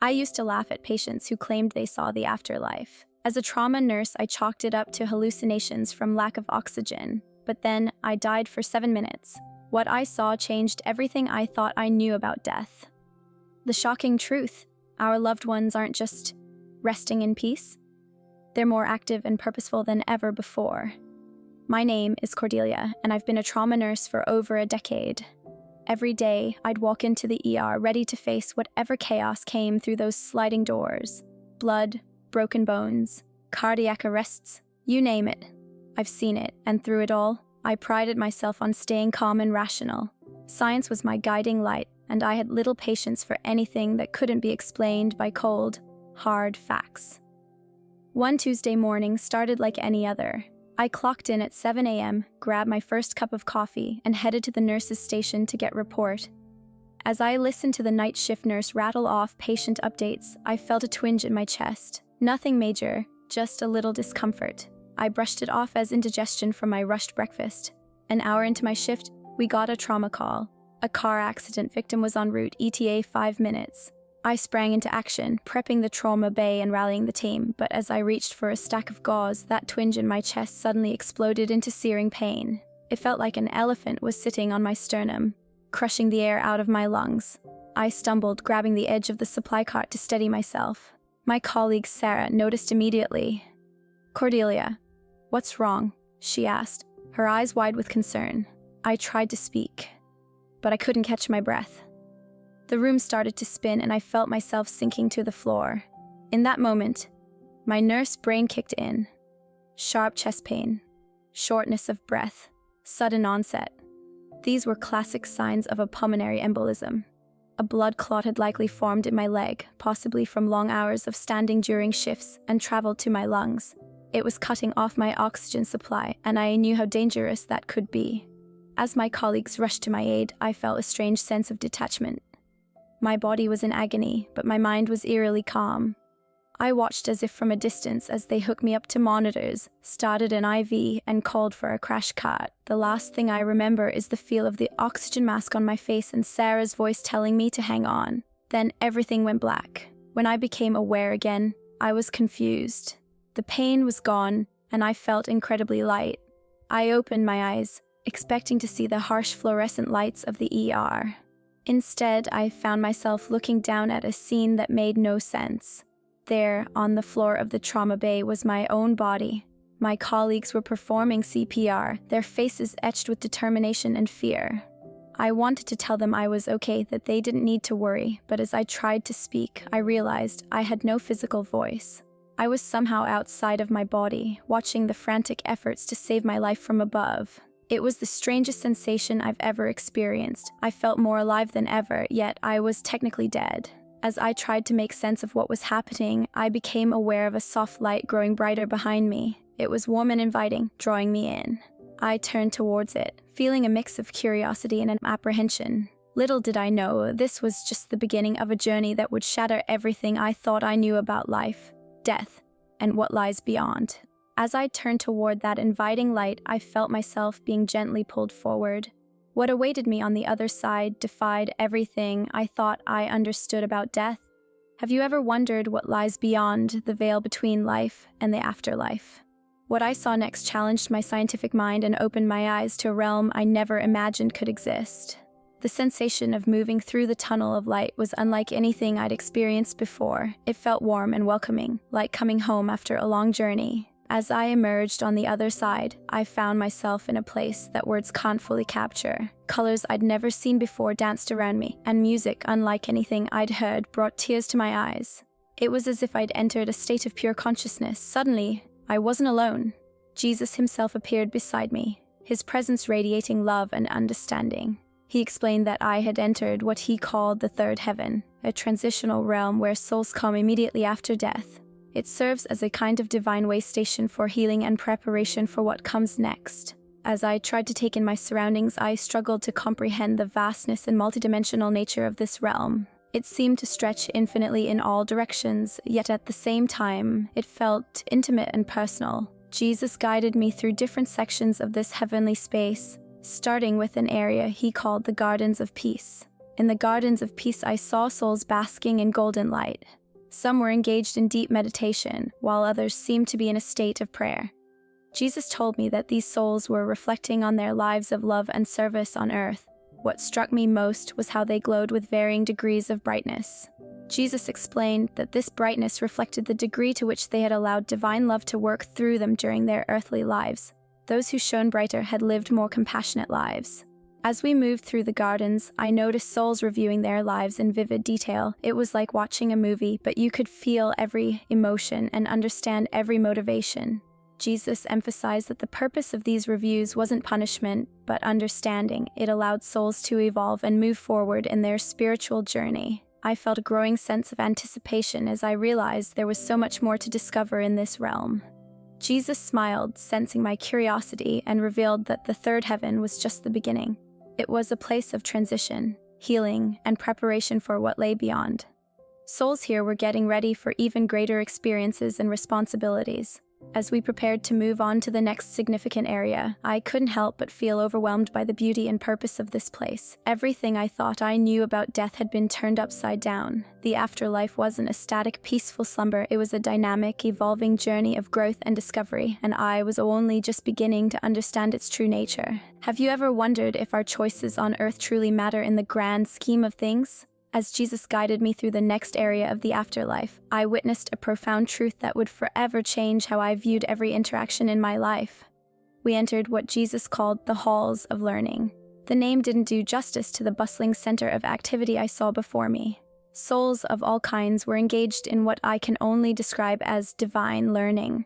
I used to laugh at patients who claimed they saw the afterlife. As a trauma nurse, I chalked it up to hallucinations from lack of oxygen. But then, I died for 7 minutes. What I saw changed everything I thought I knew about death. The shocking truth: our loved ones aren't just resting in peace. They're more active and purposeful than ever before. My name is Cordelia, and I've been a trauma nurse for over a decade. Every day, I'd walk into the ER ready to face whatever chaos came through those sliding doors. Blood, broken bones, cardiac arrests, you name it. I've seen it, and through it all, I prided myself on staying calm and rational. Science was my guiding light, and I had little patience for anything that couldn't be explained by cold, hard facts. One Tuesday morning started like any other. I clocked in at 7 a.m., grabbed my first cup of coffee, and headed to the nurse's station to get report. As I listened to the night shift nurse rattle off patient updates, I felt a twinge in my chest. Nothing major, just a little discomfort. I brushed it off as indigestion from my rushed breakfast. An hour into my shift, we got a trauma call. A car accident victim was en route, ETA 5 minutes. I sprang into action, prepping the trauma bay and rallying the team, but as I reached for a stack of gauze, that twinge in my chest suddenly exploded into searing pain. It felt like an elephant was sitting on my sternum, crushing the air out of my lungs. I stumbled, grabbing the edge of the supply cart to steady myself. My colleague Sarah noticed immediately. "Cordelia, what's wrong?" she asked, her eyes wide with concern. I tried to speak, but I couldn't catch my breath. The room started to spin and I felt myself sinking to the floor. In that moment, my nurse brain kicked in. Sharp chest pain, shortness of breath, sudden onset. These were classic signs of a pulmonary embolism. A blood clot had likely formed in my leg, possibly from long hours of standing during shifts, and traveled to my lungs. It was cutting off my oxygen supply, and I knew how dangerous that could be. As my colleagues rushed to my aid, I felt a strange sense of detachment. My body was in agony, but my mind was eerily calm. I watched as if from a distance as they hooked me up to monitors, started an IV, and called for a crash cart. The last thing I remember is the feel of the oxygen mask on my face and Sarah's voice telling me to hang on. Then everything went black. When I became aware again, I was confused. The pain was gone, and I felt incredibly light. I opened my eyes, expecting to see the harsh fluorescent lights of the ER. Instead, I found myself looking down at a scene that made no sense. There, on the floor of the trauma bay, was my own body. My colleagues were performing CPR, their faces etched with determination and fear. I wanted to tell them I was okay, that they didn't need to worry, but as I tried to speak, I realized I had no physical voice. I was somehow outside of my body, watching the frantic efforts to save my life from above. It was the strangest sensation I've ever experienced. I felt more alive than ever, yet I was technically dead. As I tried to make sense of what was happening, I became aware of a soft light growing brighter behind me. It was warm and inviting, drawing me in. I turned towards it, feeling a mix of curiosity and apprehension. Little did I know, this was just the beginning of a journey that would shatter everything I thought I knew about life, death, and what lies beyond. As I turned toward that inviting light, I felt myself being gently pulled forward. What awaited me on the other side defied everything I thought I understood about death. Have you ever wondered what lies beyond the veil between life and the afterlife? What I saw next challenged my scientific mind and opened my eyes to a realm I never imagined could exist. The sensation of moving through the tunnel of light was unlike anything I'd experienced before. It felt warm and welcoming, like coming home after a long journey. As I emerged on the other side, I found myself in a place that words can't fully capture. Colors I'd never seen before danced around me, and music, unlike anything I'd heard, brought tears to my eyes. It was as if I'd entered a state of pure consciousness. Suddenly, I wasn't alone. Jesus himself appeared beside me, his presence radiating love and understanding. He explained that I had entered what he called the third heaven, a transitional realm where souls come immediately after death. It serves as a kind of divine way station for healing and preparation for what comes next. As I tried to take in my surroundings, I struggled to comprehend the vastness and multidimensional nature of this realm. It seemed to stretch infinitely in all directions, yet at the same time, it felt intimate and personal. Jesus guided me through different sections of this heavenly space, starting with an area he called the Gardens of Peace. In the gardens of peace, I saw souls basking in golden light. Some were engaged in deep meditation, while others seemed to be in a state of prayer. Jesus told me that these souls were reflecting on their lives of love and service on earth. What struck me most was how they glowed with varying degrees of brightness. Jesus explained that this brightness reflected the degree to which they had allowed divine love to work through them during their earthly lives. Those who shone brighter had lived more compassionate lives. As we moved through the gardens, I noticed souls reviewing their lives in vivid detail. It was like watching a movie, but you could feel every emotion and understand every motivation. Jesus emphasized that the purpose of these reviews wasn't punishment, but understanding. It allowed souls to evolve and move forward in their spiritual journey. I felt a growing sense of anticipation as I realized there was so much more to discover in this realm. Jesus smiled, sensing my curiosity, and revealed that the third heaven was just the beginning. It was a place of transition, healing, and preparation for what lay beyond. Souls here were getting ready for even greater experiences and responsibilities. As we prepared to move on to the next significant area, I couldn't help but feel overwhelmed by the beauty and purpose of this place. Everything I thought I knew about death had been turned upside down. The afterlife wasn't a static, peaceful slumber. It was a dynamic, evolving journey of growth and discovery, and I was only just beginning to understand its true nature. Have you ever wondered if our choices on earth truly matter in the grand scheme of things? As Jesus guided me through the next area of the afterlife, I witnessed a profound truth that would forever change how I viewed every interaction in my life. We entered what Jesus called the halls of learning. The name didn't do justice to the bustling center of activity I saw before me. Souls of all kinds were engaged in what I can only describe as divine learning.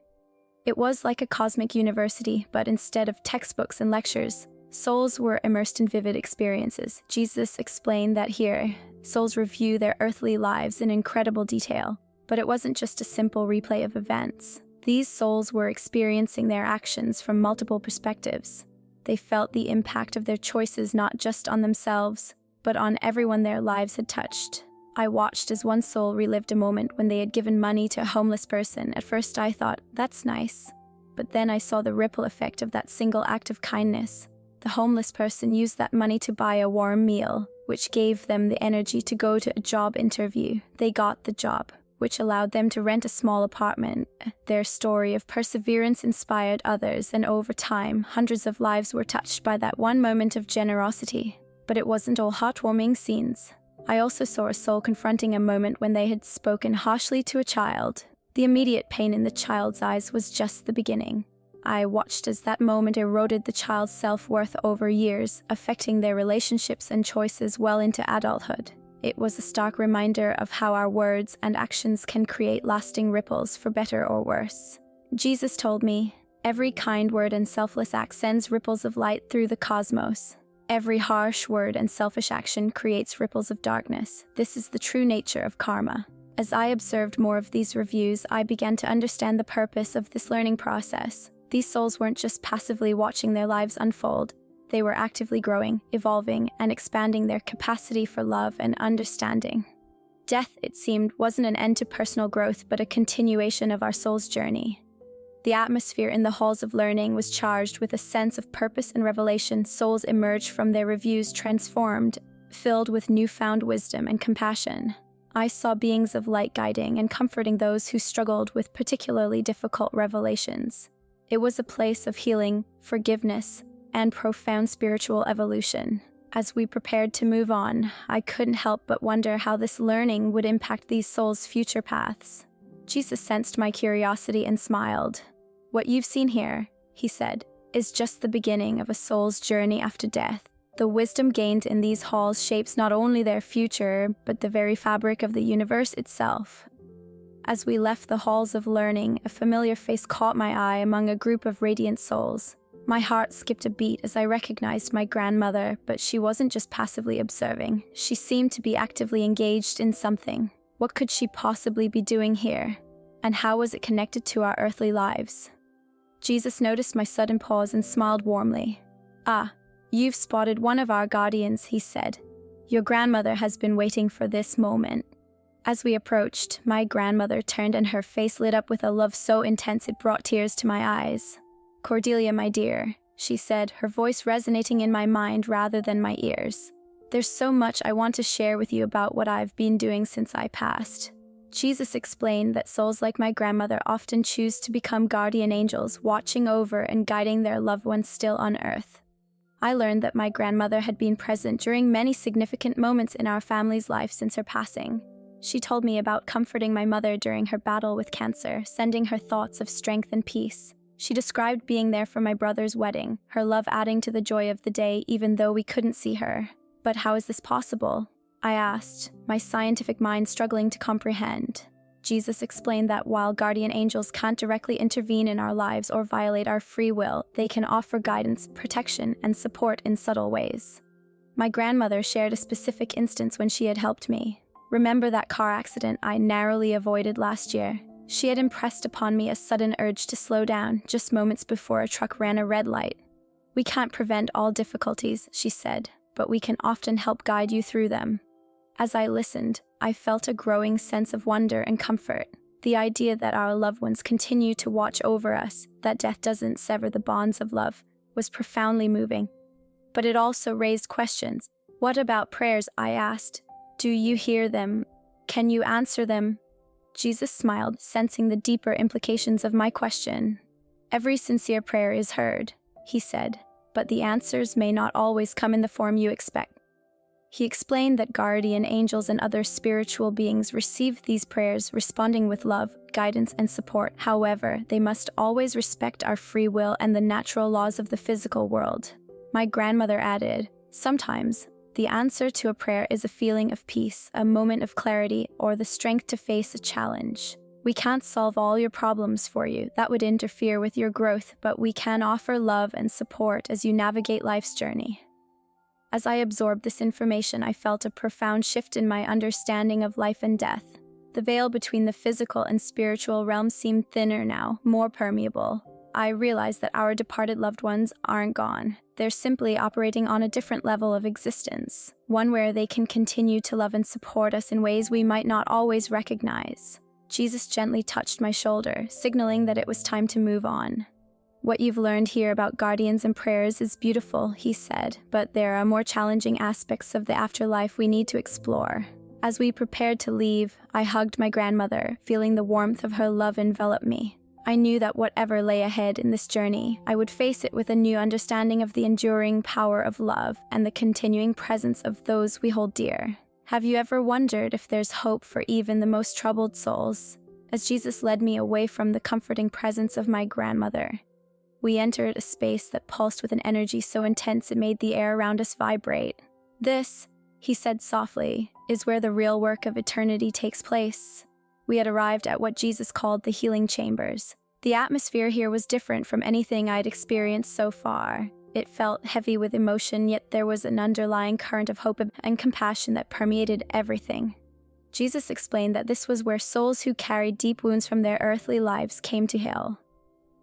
It was like a cosmic university, but instead of textbooks and lectures, souls were immersed in vivid experiences. Jesus explained that here, souls review their earthly lives in incredible detail, but it wasn't just a simple replay of events. These souls were experiencing their actions from multiple perspectives. They felt the impact of their choices not just on themselves, but on everyone their lives had touched. I watched as one soul relived a moment when they had given money to a homeless person. At first I thought, that's nice. But then I saw the ripple effect of that single act of kindness. The homeless person used that money to buy a warm meal, which gave them the energy to go to a job interview. They got the job, which allowed them to rent a small apartment. Their story of perseverance inspired others, and over time, hundreds of lives were touched by that one moment of generosity. But it wasn't all heartwarming scenes. I also saw a soul confronting a moment when they had spoken harshly to a child. The immediate pain in the child's eyes was just the beginning. I watched as that moment eroded the child's self-worth over years, affecting their relationships and choices well into adulthood. It was a stark reminder of how our words and actions can create lasting ripples for better or worse. Jesus told me, every kind word and selfless act sends ripples of light through the cosmos. Every harsh word and selfish action creates ripples of darkness. This is the true nature of karma. As I observed more of these reviews, I began to understand the purpose of this learning process. These souls weren't just passively watching their lives unfold. They were actively growing, evolving, and expanding their capacity for love and understanding. Death, it seemed, wasn't an end to personal growth, but a continuation of our soul's journey. The atmosphere in the halls of learning was charged with a sense of purpose and revelation. Souls emerged from their reviews transformed, filled with newfound wisdom and compassion. I saw beings of light guiding and comforting those who struggled with particularly difficult revelations. It was a place of healing, forgiveness, and profound spiritual evolution. As we prepared to move on, I couldn't help but wonder how this learning would impact these souls' future paths. Jesus sensed my curiosity and smiled. What you've seen here, he said, is just the beginning of a soul's journey after death. The wisdom gained in these halls shapes not only their future, but the very fabric of the universe itself. As we left the halls of learning, a familiar face caught my eye among a group of radiant souls. My heart skipped a beat as I recognized my grandmother, but she wasn't just passively observing. She seemed to be actively engaged in something. What could she possibly be doing here? And how was it connected to our earthly lives? Jesus noticed my sudden pause and smiled warmly. "Ah, you've spotted one of our guardians," he said. "Your grandmother has been waiting for this moment." As we approached, my grandmother turned and her face lit up with a love so intense it brought tears to my eyes. "Cordelia, my dear," she said, her voice resonating in my mind rather than my ears. There's so much I want to share with you about what I've been doing since I passed. Jesus explained that souls like my grandmother often choose to become guardian angels, watching over and guiding their loved ones still on earth. I learned that my grandmother had been present during many significant moments in our family's life since her passing. She told me about comforting my mother during her battle with cancer, sending her thoughts of strength and peace. She described being there for my brother's wedding, her love adding to the joy of the day even though we couldn't see her. But how is this possible? I asked, my scientific mind struggling to comprehend. Jesus explained that while guardian angels can't directly intervene in our lives or violate our free will, they can offer guidance, protection, and support in subtle ways. My grandmother shared a specific instance when she had helped me. Remember that car accident I narrowly avoided last year? She had impressed upon me a sudden urge to slow down just moments before a truck ran a red light. We can't prevent all difficulties, she said, but we can often help guide you through them. As I listened, I felt a growing sense of wonder and comfort. The idea that our loved ones continue to watch over us, that death doesn't sever the bonds of love, was profoundly moving. But it also raised questions. What about prayers? I asked. Do you hear them? Can you answer them? Jesus smiled, sensing the deeper implications of my question. Every sincere prayer is heard, he said, but the answers may not always come in the form you expect. He explained that guardian angels and other spiritual beings receive these prayers, responding with love, guidance, and support. However, they must always respect our free will and the natural laws of the physical world. My grandmother added, sometimes, the answer to a prayer is a feeling of peace, a moment of clarity, or the strength to face a challenge. We can't solve all your problems for you. That would interfere with your growth, but we can offer love and support as you navigate life's journey. As I absorbed this information, I felt a profound shift in my understanding of life and death. The veil between the physical and spiritual realms seemed thinner now, more permeable. I realized that our departed loved ones aren't gone. They're simply operating on a different level of existence, one where they can continue to love and support us in ways we might not always recognize. Jesus gently touched my shoulder, signaling that it was time to move on. What you've learned here about guardians and prayers is beautiful, he said, but there are more challenging aspects of the afterlife we need to explore. As we prepared to leave, I hugged my grandmother, feeling the warmth of her love envelop me. I knew that whatever lay ahead in this journey, I would face it with a new understanding of the enduring power of love and the continuing presence of those we hold dear. Have you ever wondered if there's hope for even the most troubled souls? As Jesus led me away from the comforting presence of my grandmother, we entered a space that pulsed with an energy so intense it made the air around us vibrate. This, he said softly, is where the real work of eternity takes place. We had arrived at what Jesus called the healing chambers. The atmosphere here was different from anything I'd experienced so far. It felt heavy with emotion, yet there was an underlying current of hope and compassion that permeated everything. Jesus explained that this was where souls who carried deep wounds from their earthly lives came to heal.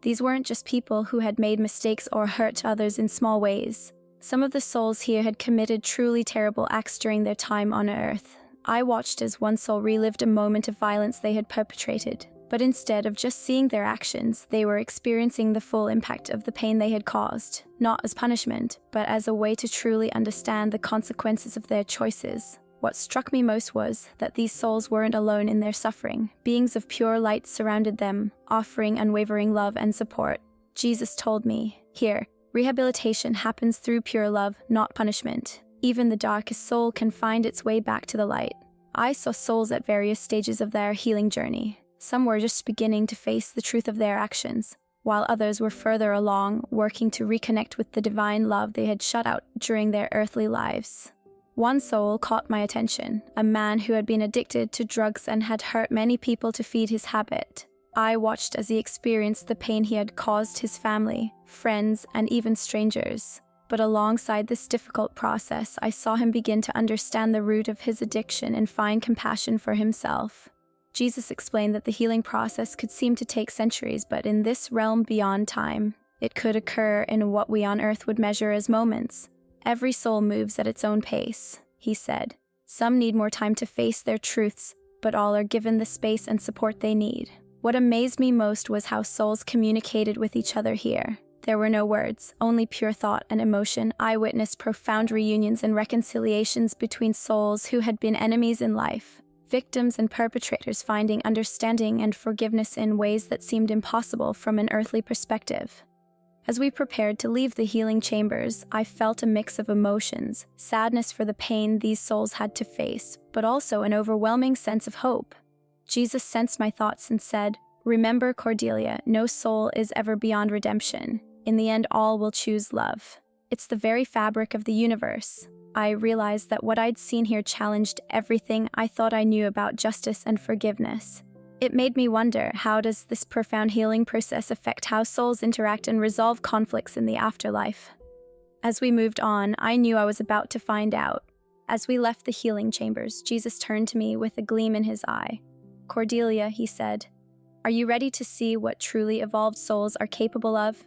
These weren't just people who had made mistakes or hurt others in small ways. Some of the souls here had committed truly terrible acts during their time on Earth. I watched as one soul relived a moment of violence they had perpetrated, but instead of just seeing their actions, they were experiencing the full impact of the pain they had caused, not as punishment, but as a way to truly understand the consequences of their choices. What struck me most was that these souls weren't alone in their suffering. Beings of pure light surrounded them, offering unwavering love and support. Jesus told me, here, rehabilitation happens through pure love, not punishment. Even the darkest soul can find its way back to the light. I saw souls at various stages of their healing journey. Some were just beginning to face the truth of their actions, while others were further along, working to reconnect with the divine love they had shut out during their earthly lives. One soul caught my attention, a man who had been addicted to drugs and had hurt many people to feed his habit. I watched as he experienced the pain he had caused his family, friends, and even strangers. But alongside this difficult process, I saw him begin to understand the root of his addiction and find compassion for himself. Jesus explained that the healing process could seem to take centuries, but in this realm beyond time, it could occur in what we on earth would measure as moments. Every soul moves at its own pace, he said. Some need more time to face their truths, but all are given the space and support they need. What amazed me most was how souls communicated with each other here. There were no words, only pure thought and emotion. I witnessed profound reunions and reconciliations between souls who had been enemies in life, victims and perpetrators finding understanding and forgiveness in ways that seemed impossible from an earthly perspective. As we prepared to leave the healing chambers, I felt a mix of emotions, sadness for the pain these souls had to face, but also an overwhelming sense of hope. Jesus sensed my thoughts and said, "Remember, Cordelia, no soul is ever beyond redemption. In the end, all will choose love. It's the very fabric of the universe." I realized that what I'd seen here challenged everything I thought I knew about justice and forgiveness. It made me wonder, how does this profound healing process affect how souls interact and resolve conflicts in the afterlife? As we moved on, I knew I was about to find out. As we left the healing chambers, Jesus turned to me with a gleam in his eye. "Cordelia," he said, "are you ready to see what truly evolved souls are capable of?"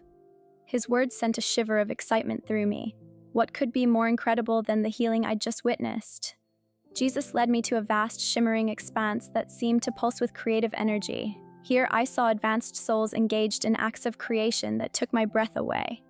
His words sent a shiver of excitement through me. What could be more incredible than the healing I'd just witnessed? Jesus led me to a vast, shimmering expanse that seemed to pulse with creative energy. Here I saw advanced souls engaged in acts of creation that took my breath away.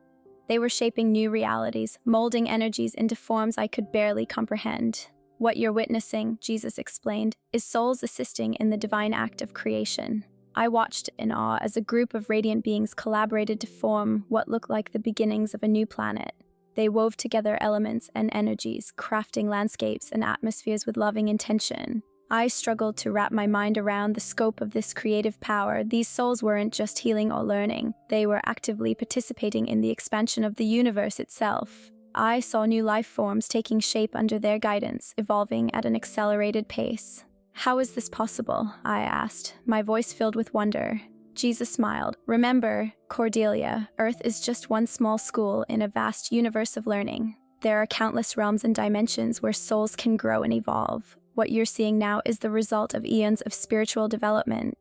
They were shaping new realities, molding energies into forms I could barely comprehend. "What you're witnessing," Jesus explained, "is souls assisting in the divine act of creation." I watched in awe as a group of radiant beings collaborated to form what looked like the beginnings of a new planet. They wove together elements and energies, crafting landscapes and atmospheres with loving intention. I struggled to wrap my mind around the scope of this creative power. These souls weren't just healing or learning, they were actively participating in the expansion of the universe itself. I saw new life forms taking shape under their guidance, evolving at an accelerated pace. "How is this possible?" I asked, my voice filled with wonder. Jesus smiled. "Remember, Cordelia, Earth is just one small school in a vast universe of learning. There are countless realms and dimensions where souls can grow and evolve. What you're seeing now is the result of eons of spiritual development."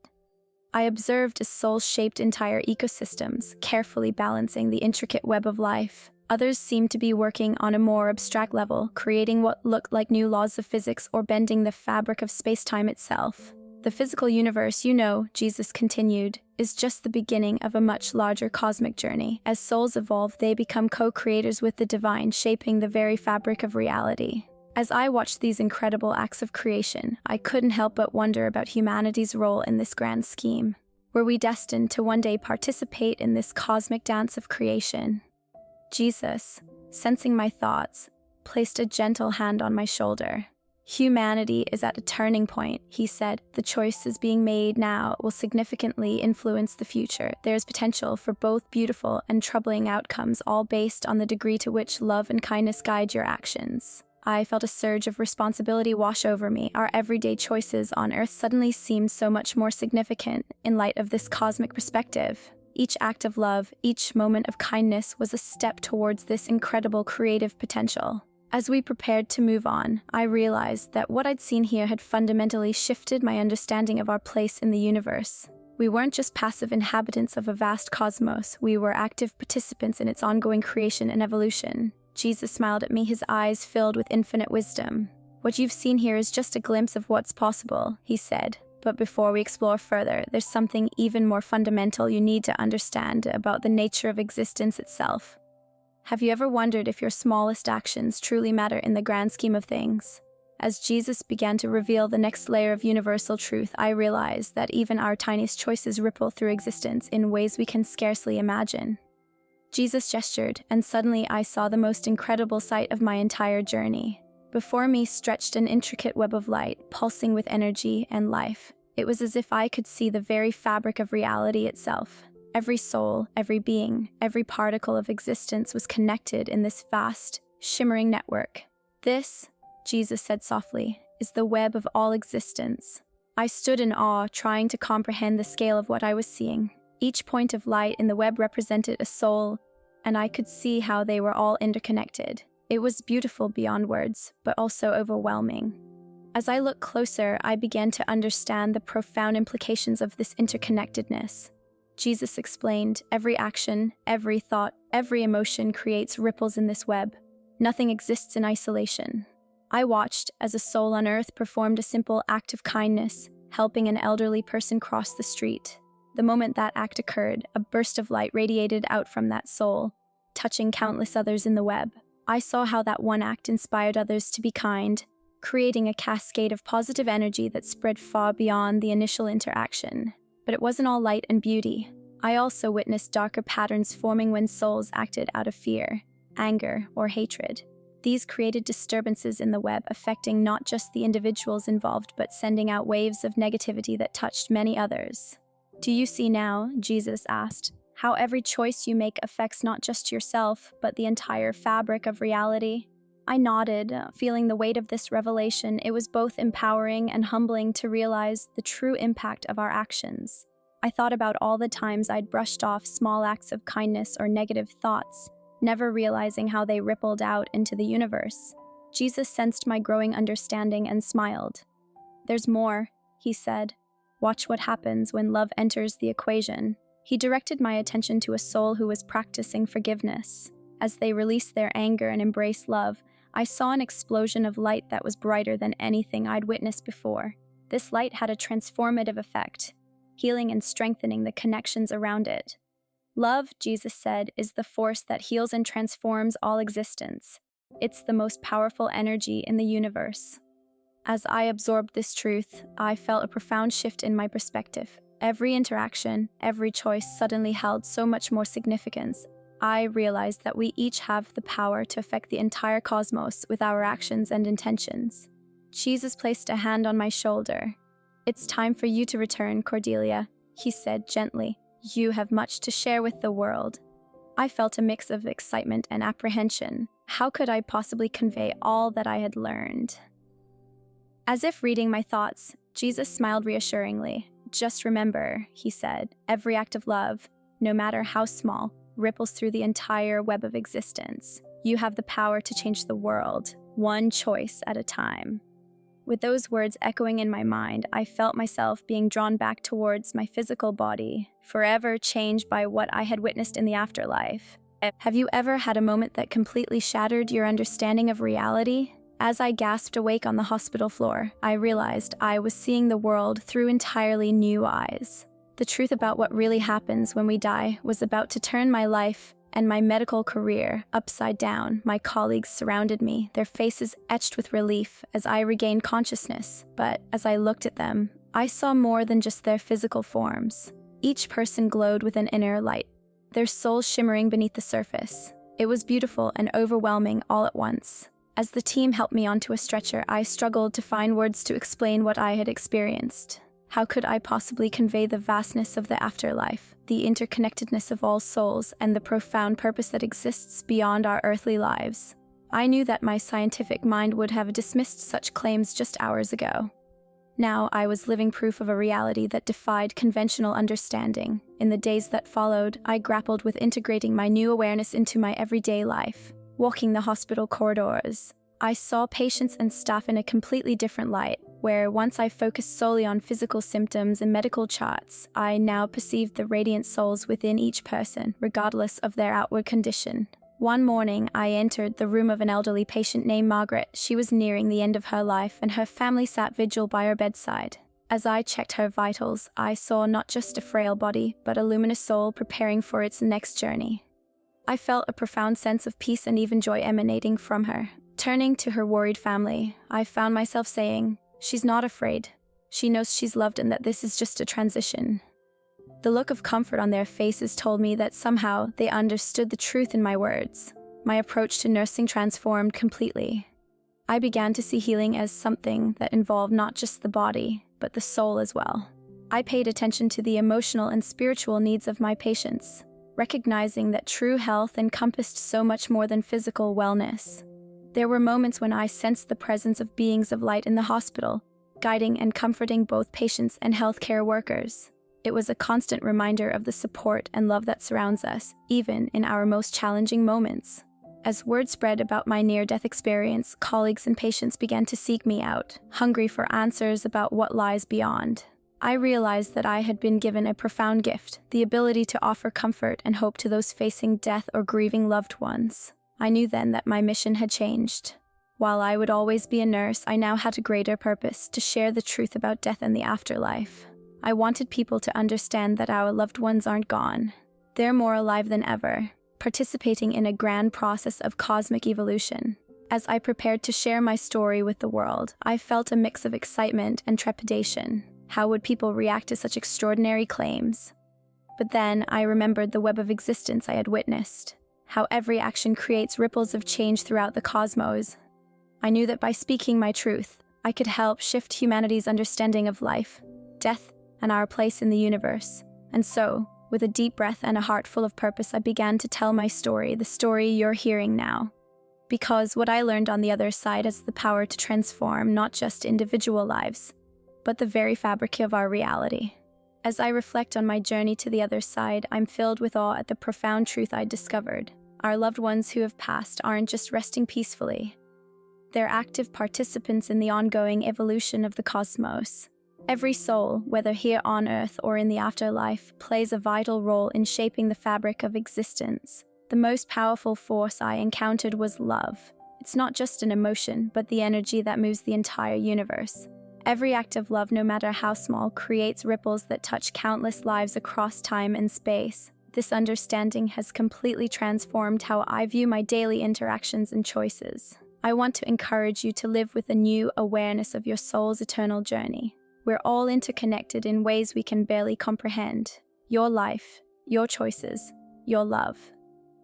I observed as souls shaped entire ecosystems, carefully balancing the intricate web of life. Others seemed to be working on a more abstract level, creating what looked like new laws of physics or bending the fabric of space-time itself. "The physical universe, Jesus continued, is just the beginning of a much larger cosmic journey. As souls evolve, they become co-creators with the divine, shaping the very fabric of reality." As I watched these incredible acts of creation, I couldn't help but wonder about humanity's role in this grand scheme. Were we destined to one day participate in this cosmic dance of creation? Jesus, sensing my thoughts, placed a gentle hand on my shoulder. "Humanity is at a turning point," he said. "The choices being made now will significantly influence the future. There is potential for both beautiful and troubling outcomes, all based on the degree to which love and kindness guide your actions." I felt a surge of responsibility wash over me. Our everyday choices on Earth suddenly seemed so much more significant in light of this cosmic perspective. Each act of love, each moment of kindness was a step towards this incredible creative potential. As we prepared to move on, I realized that what I'd seen here had fundamentally shifted my understanding of our place in the universe. We weren't just passive inhabitants of a vast cosmos, we were active participants in its ongoing creation and evolution. Jesus smiled at me, his eyes filled with infinite wisdom. "What you've seen here is just a glimpse of what's possible," he said. "But before we explore further, there's something even more fundamental you need to understand about the nature of existence itself. Have you ever wondered if your smallest actions truly matter in the grand scheme of things?" As Jesus began to reveal the next layer of universal truth, I realized that even our tiniest choices ripple through existence in ways we can scarcely imagine. Jesus gestured, and suddenly I saw the most incredible sight of my entire journey. Before me stretched an intricate web of light, pulsing with energy and life. It was as if I could see the very fabric of reality itself. Every soul, every being, every particle of existence was connected in this vast, shimmering network. "This," Jesus said softly, "is the web of all existence." I stood in awe, trying to comprehend the scale of what I was seeing. Each point of light in the web represented a soul, and I could see how they were all interconnected. It was beautiful beyond words, but also overwhelming. As I looked closer, I began to understand the profound implications of this interconnectedness. Jesus explained, every action, every thought, every emotion creates ripples in this web. Nothing exists in isolation. I watched as a soul on Earth performed a simple act of kindness, helping an elderly person cross the street. The moment that act occurred, a burst of light radiated out from that soul, touching countless others in the web. I saw how that one act inspired others to be kind, creating a cascade of positive energy that spread far beyond the initial interaction. But it wasn't all light and beauty. I also witnessed darker patterns forming when souls acted out of fear, anger, or hatred. These created disturbances in the web, affecting not just the individuals involved, but sending out waves of negativity that touched many others. "Do you see now," Jesus asked, "how every choice you make affects not just yourself, but the entire fabric of reality?" I nodded, feeling the weight of this revelation. It was both empowering and humbling to realize the true impact of our actions. I thought about all the times I'd brushed off small acts of kindness or negative thoughts, never realizing how they rippled out into the universe. Jesus sensed my growing understanding and smiled. "There's more," he said. "Watch what happens when love enters the equation." He directed my attention to a soul who was practicing forgiveness. As they released their anger and embraced love, I saw an explosion of light that was brighter than anything I'd witnessed before. This light had a transformative effect, healing and strengthening the connections around it. "Love," Jesus said, "is the force that heals and transforms all existence. It's the most powerful energy in the universe." As I absorbed this truth, I felt a profound shift in my perspective. Every interaction, every choice suddenly held so much more significance. I realized that we each have the power to affect the entire cosmos with our actions and intentions. Jesus placed a hand on my shoulder. "It's time for you to return, Cordelia," he said gently. "You have much to share with the world." I felt a mix of excitement and apprehension. How could I possibly convey all that I had learned? As if reading my thoughts, Jesus smiled reassuringly. "Just remember," he said, "every act of love, no matter how small, ripples through the entire web of existence. You have the power to change the world, one choice at a time." With those words echoing in my mind, I felt myself being drawn back towards my physical body, forever changed by what I had witnessed in the afterlife. Have you ever had a moment that completely shattered your understanding of reality? As I gasped awake on the hospital floor, I realized I was seeing the world through entirely new eyes. The truth about what really happens when we die was about to turn my life and my medical career upside down. My colleagues surrounded me, their faces etched with relief as I regained consciousness. But as I looked at them, I saw more than just their physical forms. Each person glowed with an inner light, their souls shimmering beneath the surface. It was beautiful and overwhelming all at once. As the team helped me onto a stretcher, I struggled to find words to explain what I had experienced. How could I possibly convey the vastness of the afterlife, the interconnectedness of all souls, and the profound purpose that exists beyond our earthly lives? I knew that my scientific mind would have dismissed such claims just hours ago. Now I was living proof of a reality that defied conventional understanding. In the days that followed, I grappled with integrating my new awareness into my everyday life. Walking the hospital corridors, I saw patients and staff in a completely different light, where once I focused solely on physical symptoms and medical charts, I now perceived the radiant souls within each person, regardless of their outward condition. One morning, I entered the room of an elderly patient named Margaret. She was nearing the end of her life, and her family sat vigil by her bedside. As I checked her vitals, I saw not just a frail body, but a luminous soul preparing for its next journey. I felt a profound sense of peace and even joy emanating from her. Turning to her worried family, I found myself saying, "She's not afraid. She knows she's loved and that this is just a transition." The look of comfort on their faces told me that somehow they understood the truth in my words. My approach to nursing transformed completely. I began to see healing as something that involved not just the body, but the soul as well. I paid attention to the emotional and spiritual needs of my patients, recognizing that true health encompassed so much more than physical wellness. There were moments when I sensed the presence of beings of light in the hospital, guiding and comforting both patients and healthcare workers. It was a constant reminder of the support and love that surrounds us, even in our most challenging moments. As word spread about my near-death experience, colleagues and patients began to seek me out, hungry for answers about what lies beyond. I realized that I had been given a profound gift, the ability to offer comfort and hope to those facing death or grieving loved ones. I knew then that my mission had changed. While I would always be a nurse, I now had a greater purpose: to share the truth about death and the afterlife. I wanted people to understand that our loved ones aren't gone. They're more alive than ever, participating in a grand process of cosmic evolution. As I prepared to share my story with the world, I felt a mix of excitement and trepidation. How would people react to such extraordinary claims? But then I remembered the web of existence I had witnessed, how every action creates ripples of change throughout the cosmos. I knew that by speaking my truth, I could help shift humanity's understanding of life, death, and our place in the universe. And so, with a deep breath and a heart full of purpose, I began to tell my story, the story you're hearing now. Because what I learned on the other side has the power to transform not just individual lives, but the very fabric of our reality. As I reflect on my journey to the other side, I'm filled with awe at the profound truth I discovered. Our loved ones who have passed aren't just resting peacefully. They're active participants in the ongoing evolution of the cosmos. Every soul, whether here on Earth or in the afterlife, plays a vital role in shaping the fabric of existence. The most powerful force I encountered was love. It's not just an emotion, but the energy that moves the entire universe. Every act of love, no matter how small, creates ripples that touch countless lives across time and space. This understanding has completely transformed how I view my daily interactions and choices. I want to encourage you to live with a new awareness of your soul's eternal journey. We're all interconnected in ways we can barely comprehend. Your life, your choices, your love.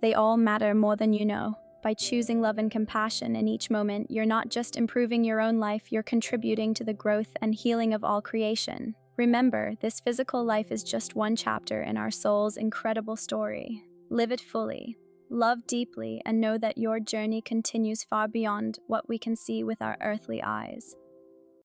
They all matter more than you know. By choosing love and compassion in each moment, you're not just improving your own life, you're contributing to the growth and healing of all creation. Remember, this physical life is just one chapter in our soul's incredible story. Live it fully, love deeply, and know that your journey continues far beyond what we can see with our earthly eyes.